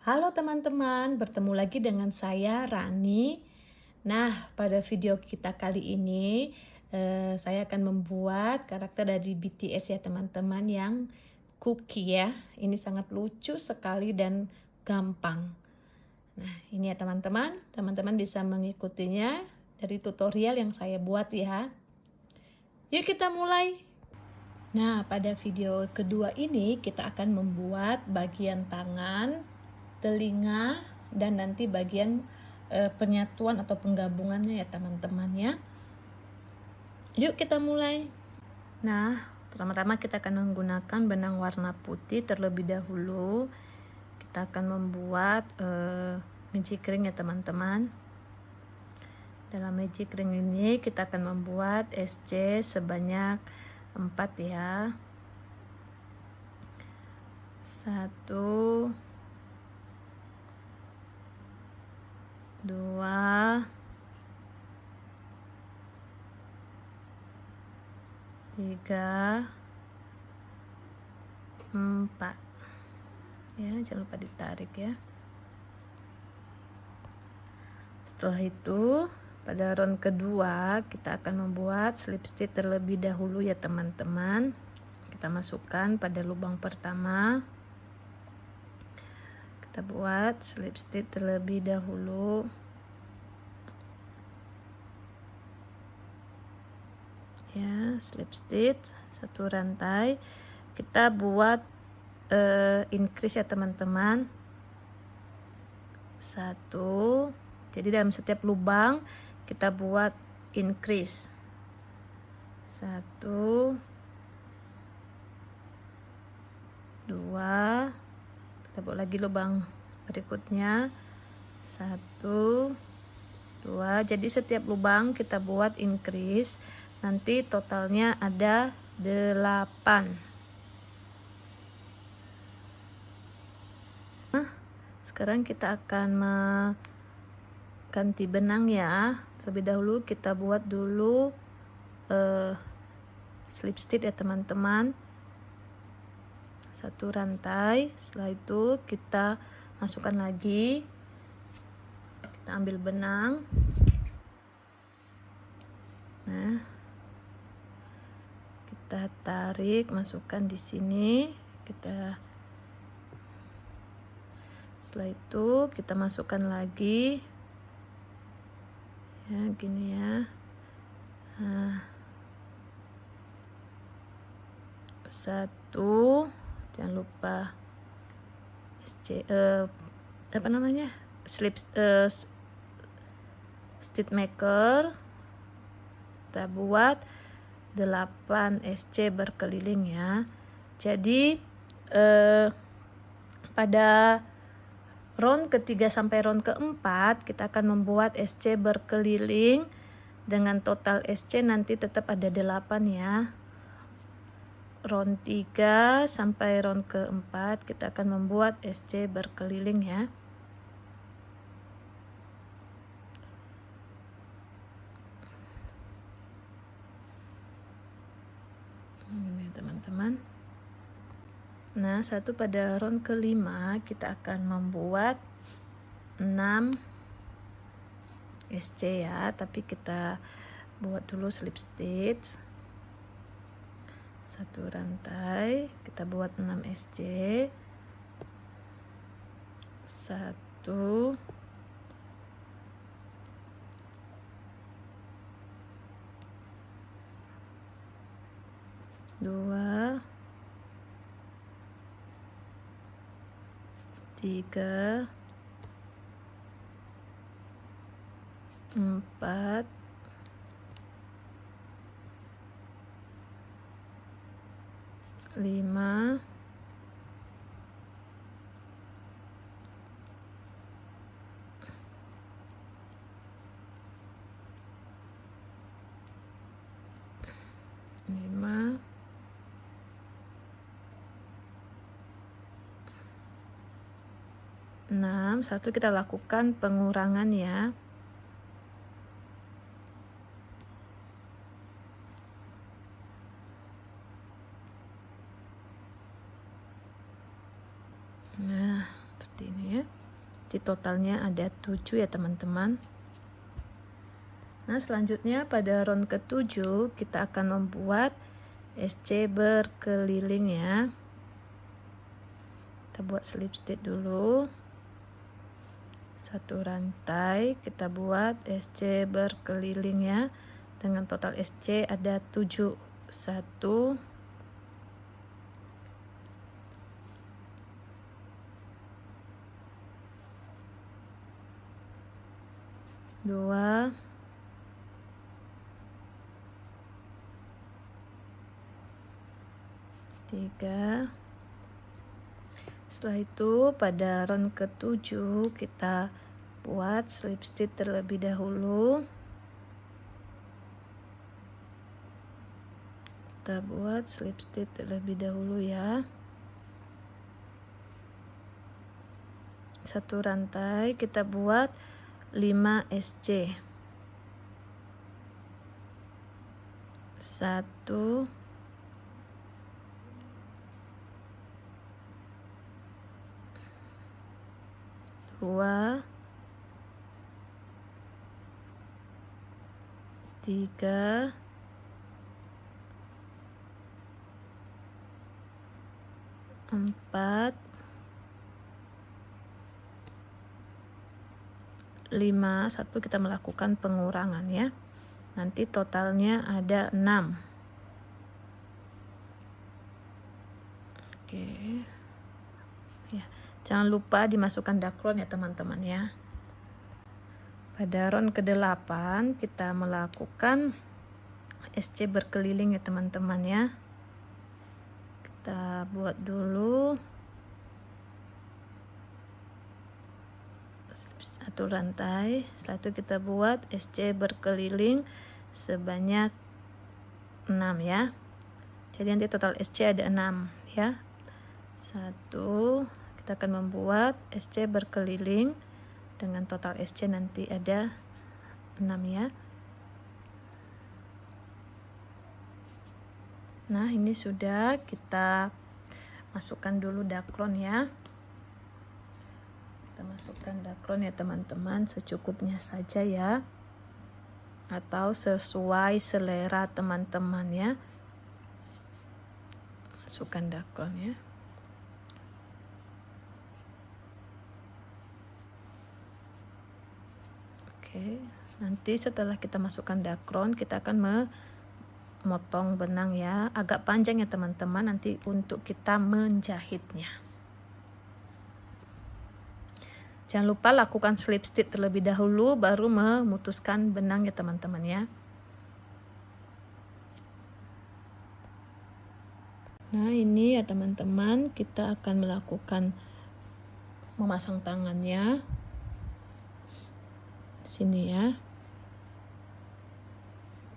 Halo teman-teman, bertemu lagi dengan saya Rani. Nah, pada video kita kali ini saya akan membuat karakter dari BTS ya teman-teman, yang Cookie ya. Ini sangat lucu sekali dan gampang. Nah, ini ya teman-teman, teman-teman bisa mengikutinya dari tutorial yang saya buat ya. Yuk kita mulai. Nah, pada video kedua ini kita akan membuat bagian tangan, telinga, dan nanti bagian penyatuan atau penggabungannya ya teman-teman ya. Yuk kita mulai. Nah, pertama-tama kita akan menggunakan benang warna putih terlebih dahulu. Kita akan membuat magic ring ya teman-teman. Dalam magic ring ini kita akan membuat SC sebanyak 4 ya. 1, 2, 3, 4 ya, jangan lupa ditarik ya. Setelah itu pada round kedua kita akan membuat slip stitch terlebih dahulu ya teman-teman. Kita masukkan pada lubang pertama, kita buat slip stitch terlebih dahulu ya, slip stitch satu rantai. Kita buat increase ya teman-teman, 1. Jadi dalam setiap lubang kita buat increase 1, 2, kita buat lagi lubang berikutnya 1, 2. Jadi setiap lubang kita buat increase, nanti totalnya ada 8. Sekarang kita akan ganti benang ya. Terlebih dahulu kita buat dulu slip stitch ya teman-teman, 1 rantai. Setelah itu kita masukkan lagi, kita ambil benang. Nah, kita tarik, masukkan di sini. Setelah itu kita masukkan lagi ya, gini ya. Nah, 1, jangan lupa slip stitch maker. Kita buat 8 SC berkeliling ya. Jadi pada round ketiga sampai round keempat kita akan membuat SC berkeliling dengan total SC nanti tetap ada 8 ya. Round 3 sampai round keempat kita akan membuat SC berkeliling ya. Ini teman-teman. Nah, pada round kelima kita akan membuat 6 SC ya, tapi kita buat dulu slip stitch 1 rantai, kita buat 6 SC, 1, 2, 3, 4, 5, 6. 1 kita lakukan pengurangan ya. Nah, seperti ini ya. Jadi totalnya ada 7 ya teman-teman. Nah, selanjutnya pada round ke-7 kita akan membuat SC berkeliling ya. Kita buat slip stitch dulu. Satu rantai kita buat SC berkeliling ya. Dengan total SC ada 7. 1 2 3. Setelah itu pada round ke-7 kita buat slip stitch terlebih dahulu. Kita buat slip stitch terlebih dahulu ya. Satu rantai kita buat 5 SC. 1 2 3 4 5. Satu kita melakukan pengurangan ya. Nanti totalnya ada 6. Oke. Ya, jangan lupa dimasukkan dakron ya teman-teman ya. Pada round ke-8 kita melakukan SC berkeliling ya teman-teman ya. Kita buat dulu satu rantai. Setelah itu kita buat SC berkeliling sebanyak 6 ya. Jadi nanti total SC ada 6 ya. 1, kita akan membuat SC berkeliling dengan total SC nanti ada 6 ya. Nah, ini sudah kita masukkan dulu dakron ya. Kita masukkan dakron ya teman-teman, secukupnya saja ya, atau sesuai selera teman-teman ya. Masukkan dakron ya. Oke, nanti setelah kita masukkan dakron kita akan memotong benang ya, agak panjang ya teman-teman, nanti untuk kita menjahitnya. Jangan lupa lakukan slip stitch terlebih dahulu baru memutuskan benang ya teman-teman ya. Nah, ini ya teman-teman, kita akan melakukan memasang tangannya. Sini ya.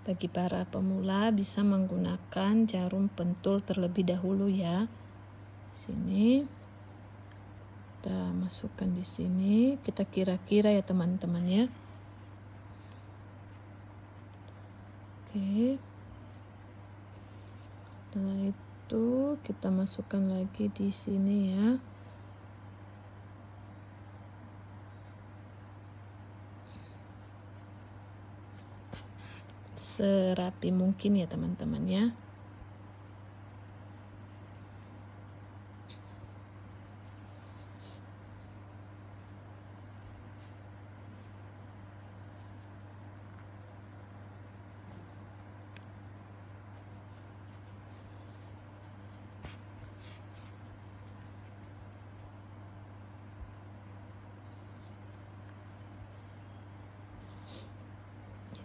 Bagi para pemula bisa menggunakan jarum pentul terlebih dahulu ya. Sini. Kita masukkan di sini, kita kira-kira ya teman-teman ya. Oke. Setelah itu kita masukkan lagi di sini ya. Serapi mungkin ya teman-teman ya.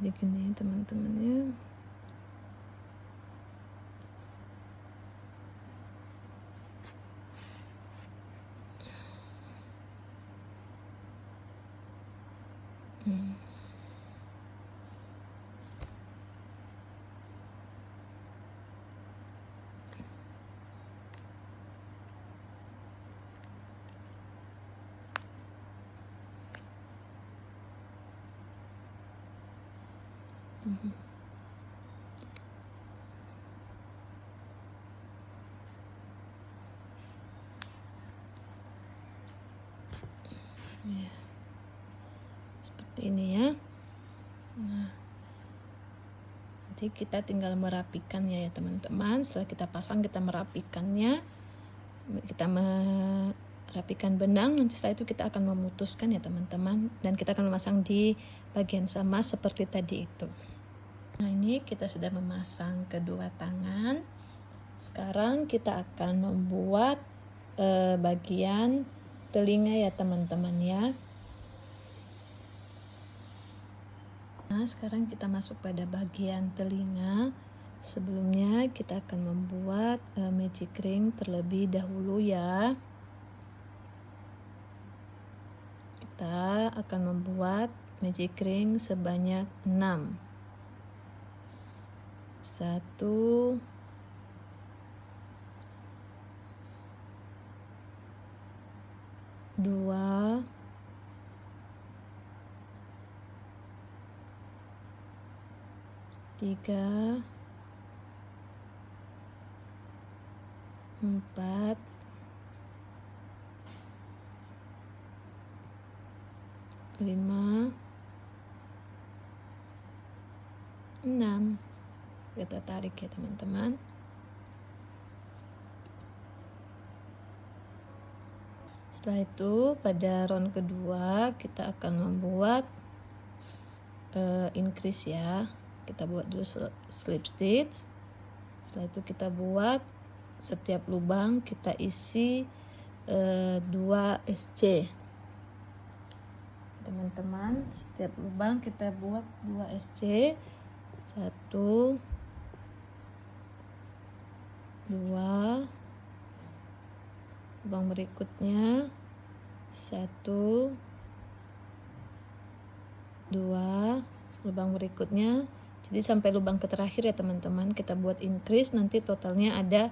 Jadi gini teman-teman ya. Ya, seperti ini ya. Nah, nanti kita tinggal merapikannya ya teman-teman. Setelah kita pasang, kita merapikannya, kita merapikan benang. Nanti setelah itu kita akan memutuskan ya teman-teman, dan kita akan memasang di bagian sama seperti tadi itu. Nah, ini kita sudah memasang kedua tangan. Sekarang kita akan membuat bagian telinga ya teman-teman ya. Nah, sekarang kita masuk pada bagian telinga. Sebelumnya kita akan membuat magic ring terlebih dahulu ya. Kita akan membuat magic ring sebanyak 6. 1, 2, 3, 4, 5, 6. Kita tarik ya teman-teman. Setelah itu pada round kedua kita akan membuat increase ya. Kita buat dulu slip stitch. Setelah itu kita buat setiap lubang kita isi 2 SC. Teman-teman, setiap lubang kita buat 2 SC. 1, 2, lubang berikutnya 1, 2, lubang berikutnya. Jadi sampai lubang ke terakhir ya teman-teman, kita buat increase, nanti totalnya ada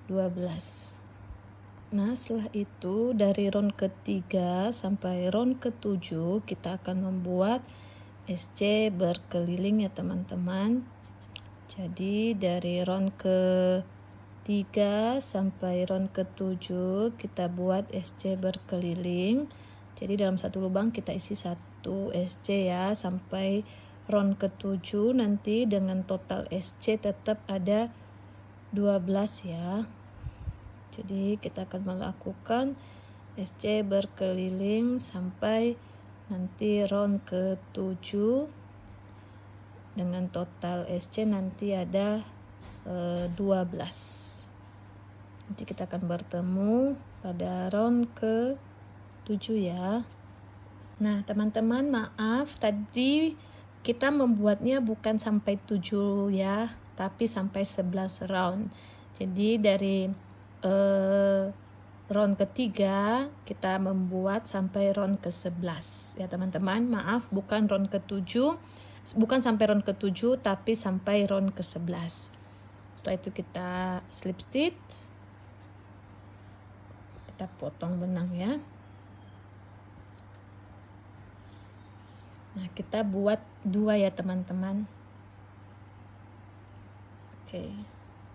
12. Nah, setelah itu dari round ketiga sampai round ke-7 kita akan membuat SC berkeliling ya teman-teman. Jadi dari round ke-3 sampai round ke-7 kita buat SC berkeliling. Jadi dalam satu lubang kita isi 1 SC ya, sampai round ke-7 nanti dengan total SC tetap ada 12 ya. Jadi kita akan melakukan SC berkeliling sampai nanti round ke-7 dengan total SC nanti ada 12. Nanti kita akan bertemu pada round ke-7 ya. Nah teman-teman, maaf tadi kita membuatnya bukan sampai 7 ya, tapi sampai 11 round. Jadi dari round ketiga kita membuat sampai round ke-11 ya teman-teman. Maaf, bukan round ke-7, bukan sampai round ke-7 tapi sampai round ke-11. Setelah itu kita slip stitch, kita potong benang ya. Nah, kita buat 2 ya teman-teman. Oke.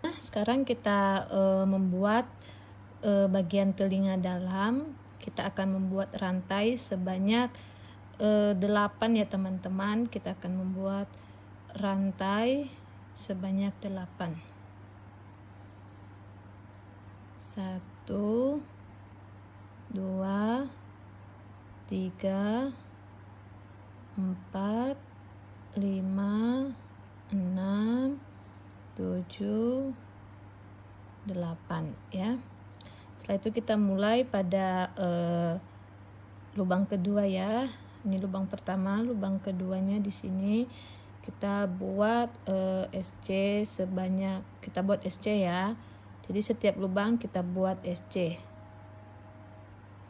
Nah, sekarang kita membuat bagian telinga dalam. Kita akan membuat rantai sebanyak 8 ya teman-teman. Kita akan membuat rantai sebanyak 8. 1, 2, 3, 4, 5, 6, 7, 8 ya. Setelah itu kita mulai pada lubang kedua ya. Ini lubang pertama, lubang keduanya di sini kita buat SC sebanyak, kita buat SC ya. Jadi setiap lubang kita buat SC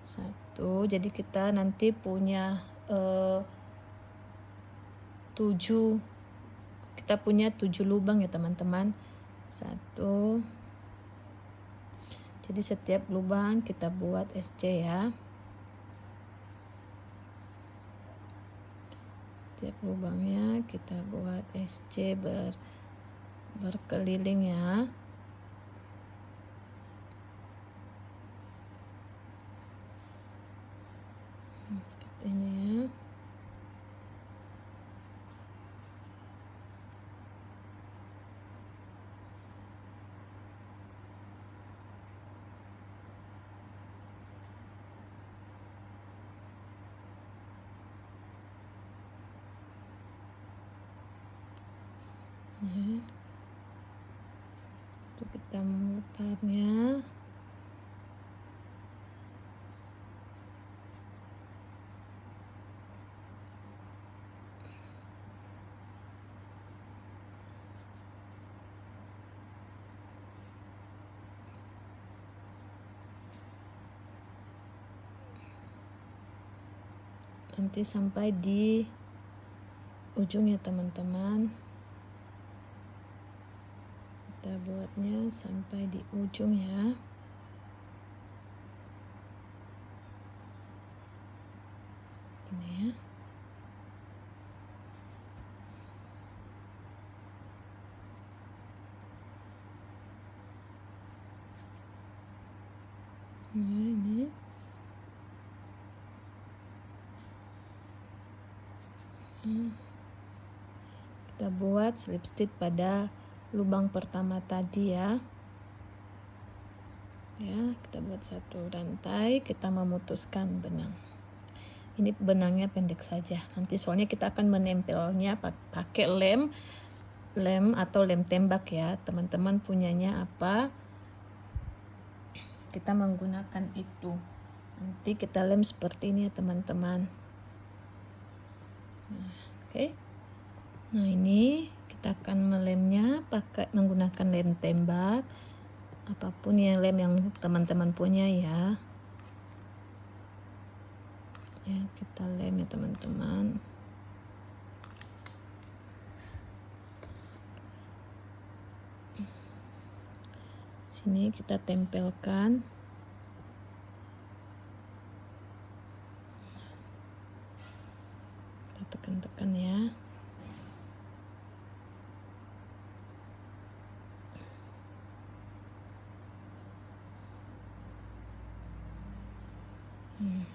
1. Jadi kita nanti punya 7, kita punya 7 lubang ya teman-teman. 1. Jadi setiap lubang kita buat SC ya. Setiap lubangnya kita buat SC berkeliling ya. Seperti ini ya. Ya. Itu kita memutarnya. Nanti sampai di ujung ya teman-teman. Kita buatnya sampai di ujung ya. Gini ya. Nah, ini. Kita buat slip stitch pada lubang pertama tadi ya. Ya, kita buat satu rantai, kita memutuskan benang. Ini benangnya pendek saja. Nanti soalnya kita akan menempelnya pakai lem atau lem tembak ya. Teman-teman punyanya apa? Kita menggunakan itu. Nanti kita lem seperti ini ya teman-teman. Nah, oke. Nah, ini kita akan melemnya menggunakan lem tembak. Apapun yang lem yang teman-teman punya ya. Ya, kita lem ya teman-teman. Sini kita tempelkan. Kita tekan-tekan ya.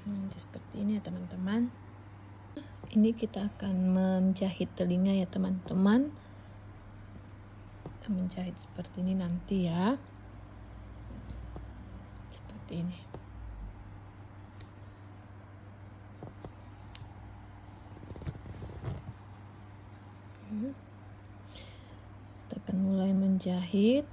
Nanti seperti ini ya teman-teman. Ini kita akan menjahit telinga ya teman-teman. Kita menjahit seperti ini nanti ya. Seperti ini. Kita akan mulai menjahit.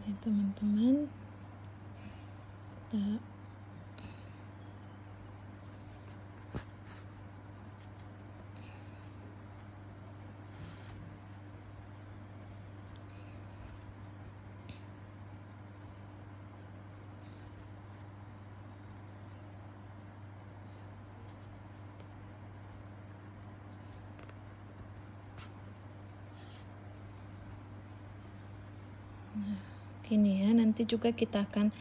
Ya teman-teman, gini ya, nanti juga kita akan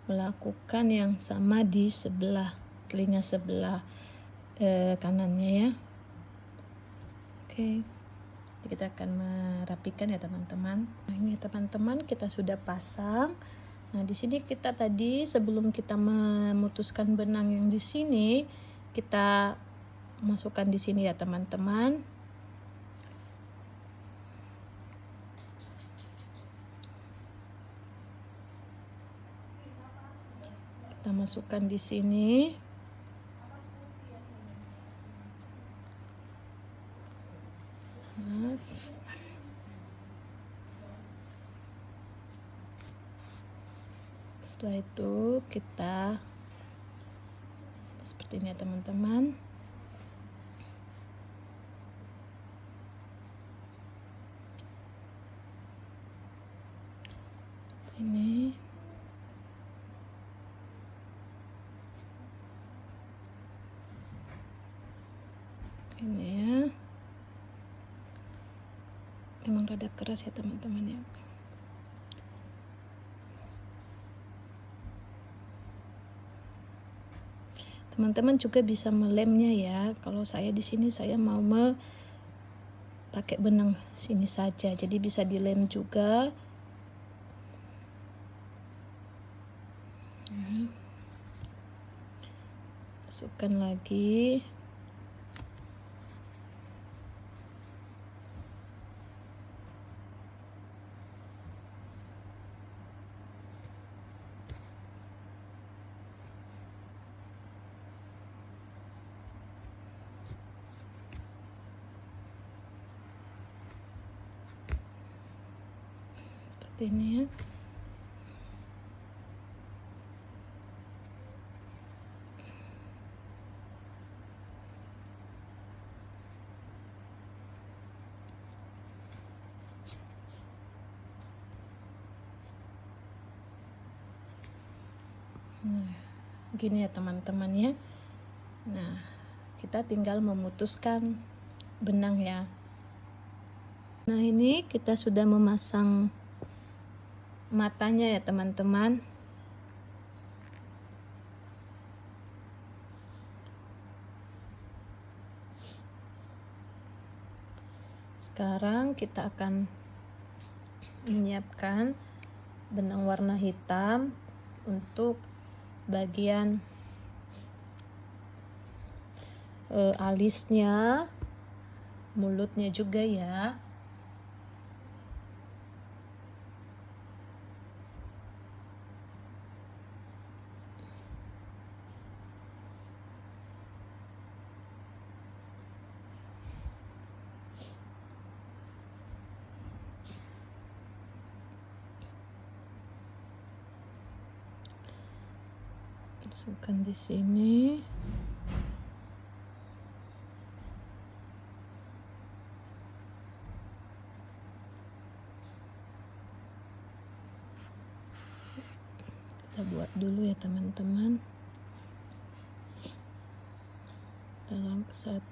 melakukan yang sama di sebelah telinga sebelah kanannya ya. Oke, kita akan merapikan ya teman-teman. Nah, ini teman-teman kita sudah pasang. Nah, di sini kita tadi sebelum kita memutuskan benang yang di sini, kita masukkan di sini ya teman-teman. Kita masukkan di sini. Nah, setelah itu kita seperti ini ya teman-teman. Ini ya, emang rada keras ya teman-teman ya. Teman-teman juga bisa melemnya ya. Kalau saya di sini saya mau pakai benang sini saja, jadi bisa dilem juga. Masukkan lagi. Seperti ini ya. Nah, gini ya teman-teman ya. Nah, kita tinggal memutuskan benang ya. Nah, ini kita sudah memasang matanya ya teman-teman. Sekarang kita akan menyiapkan benang warna hitam untuk bagian alisnya, mulutnya juga ya. Masukkan di sini. Kita buat dulu ya teman-teman. Dalam satu.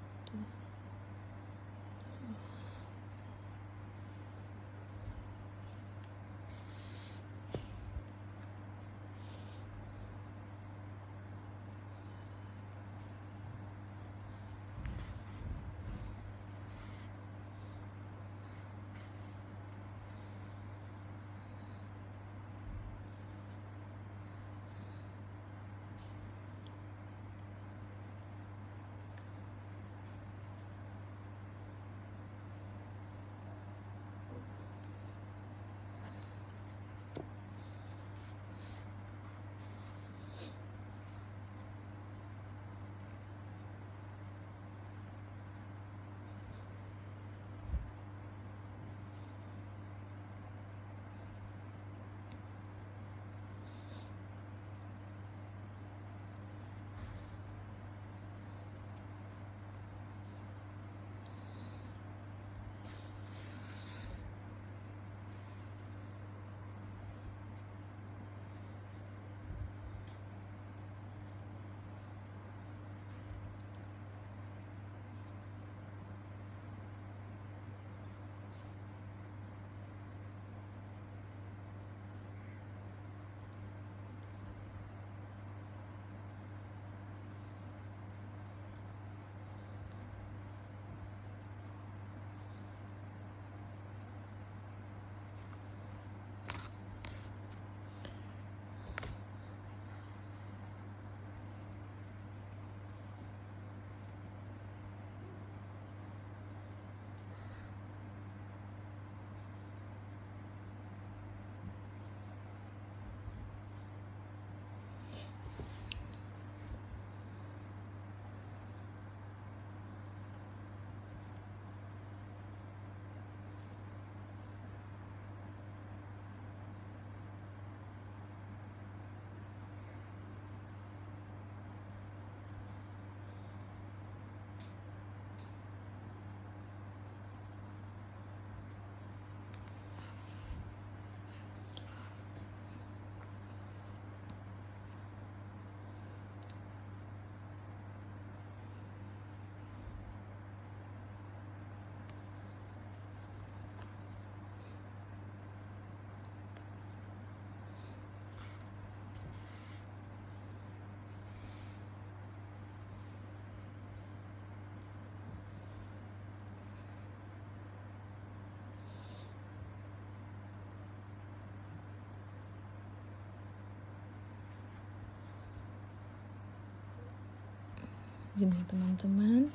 gini teman-teman.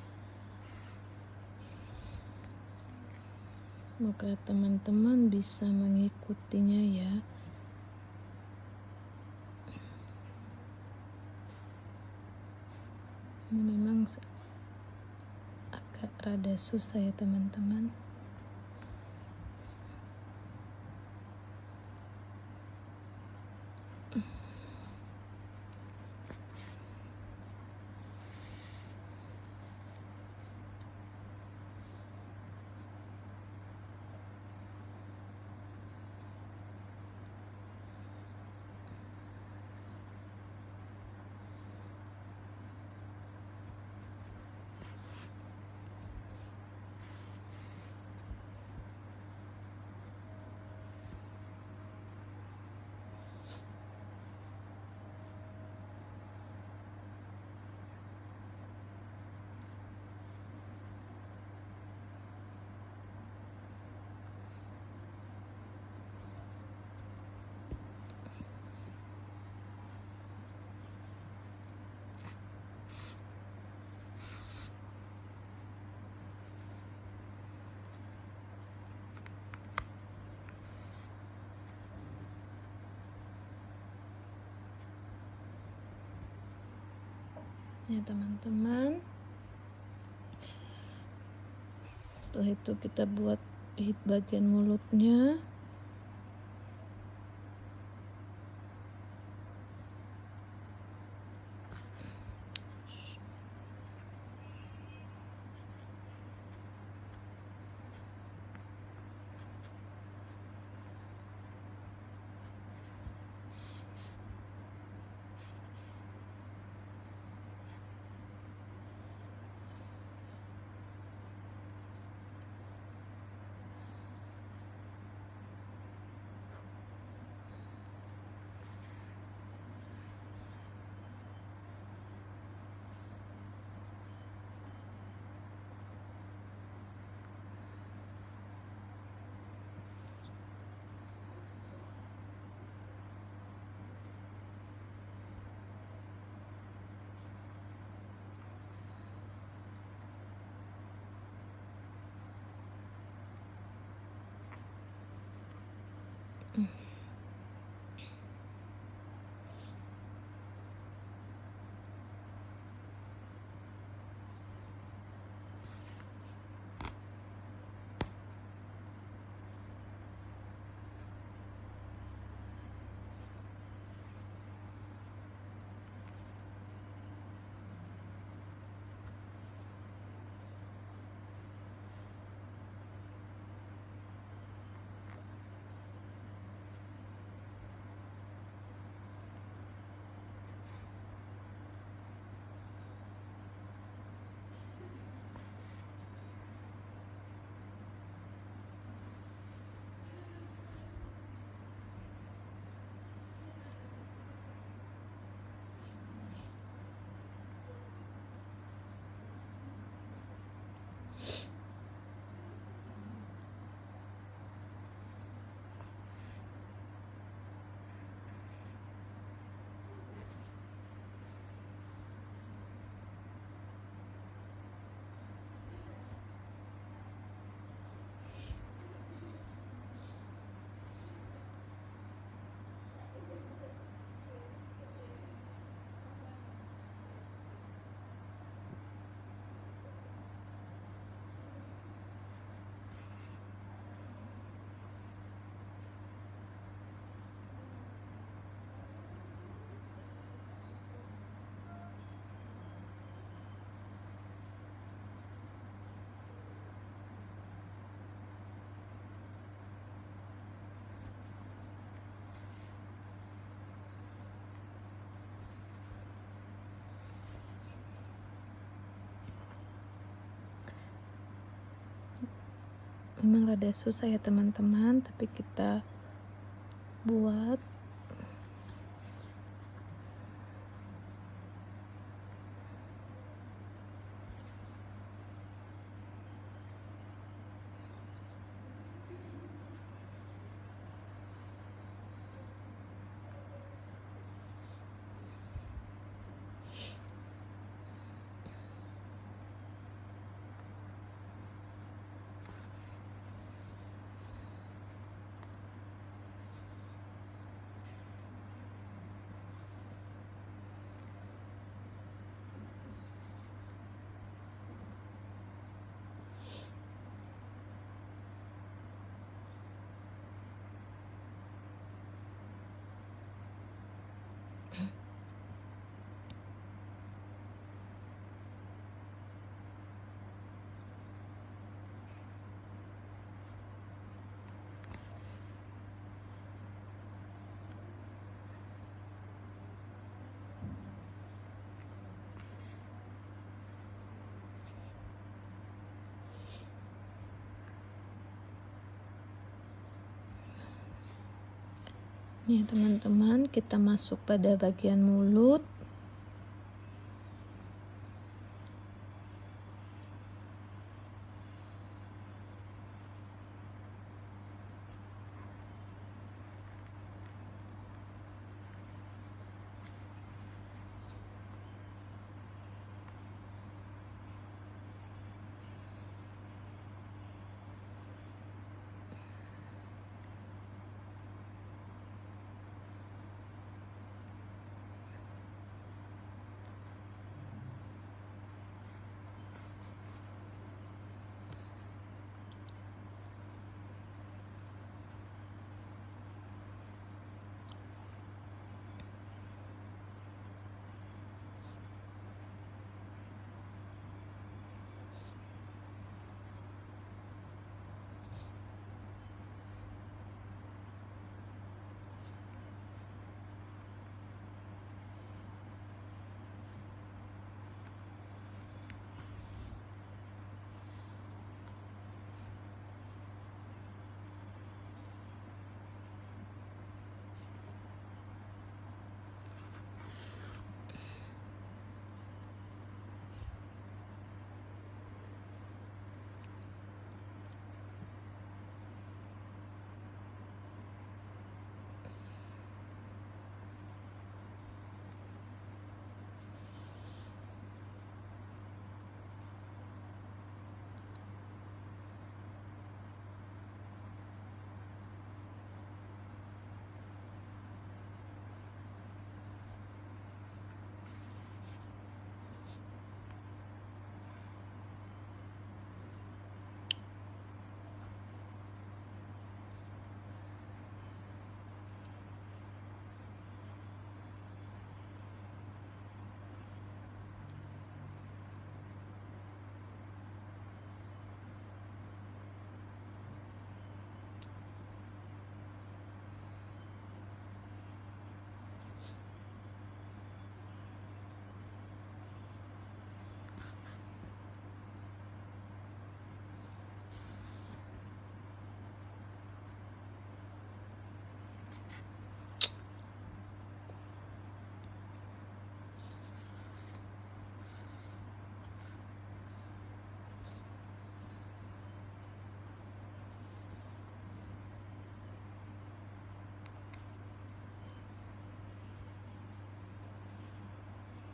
Semoga teman-teman bisa mengikutinya ya. Ini memang agak rada susah ya teman-teman. Ya teman-teman, setelah itu kita buat hit bagian mulutnya. Memang rada susah ya teman-teman, tapi kita buat. Nih teman-teman, kita masuk pada bagian mulut.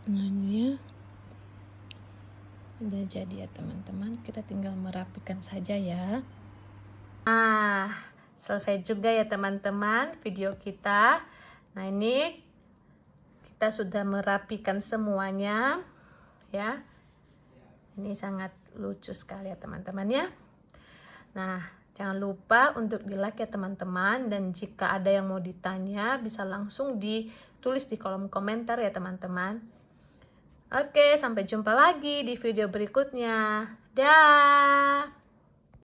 Nah ini ya, sudah jadi ya teman-teman, kita tinggal merapikan saja ya. Nah, selesai juga ya teman-teman video kita. Nah ini kita sudah merapikan semuanya ya. Ini sangat lucu sekali ya teman-teman ya. Nah, jangan lupa untuk di like ya teman-teman, dan jika ada yang mau ditanya bisa langsung ditulis di kolom komentar ya teman-teman. Oke, sampai jumpa lagi di video berikutnya. Dah.